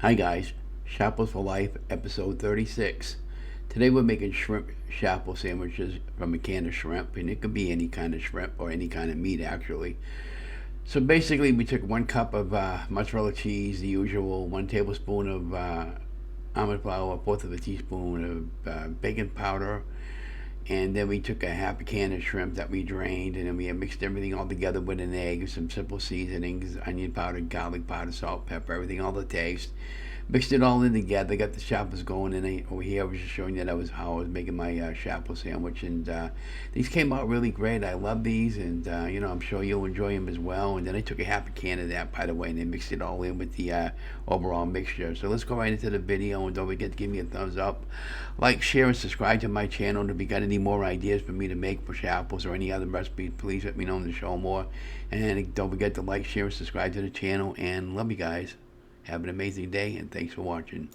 Hi guys, Chaffles for Life, episode 36. Today we're making shrimp chaffle sandwiches from a can of shrimp, and it could be any kind of shrimp or any kind of meat actually. So basically, we took 1 cup of mozzarella cheese, the usual, 1 tablespoon of almond flour, a fourth of a teaspoon of baking powder, and then we took a half a can of shrimp that we drained, and then we had mixed everything all together with an egg, some simple seasonings, onion powder, garlic powder, salt, pepper, everything all to taste. Mixed it all in together, got the chaffles going, and over here I was just showing you that how I was making my chaffle sandwich, and these came out really great. I love these, and I'm sure you'll enjoy them as well. And then I took a half a can of that, by the way, and then mixed it all in with the overall mixture. So let's go right into the video, and don't forget to give me a thumbs up, like, share, and subscribe to my channel. And if you got any more ideas for me to make for chaffles or any other recipes, please let me know to show more. And don't forget to like, share, and subscribe to the channel. And love you guys. Have an amazing day, and thanks for watching.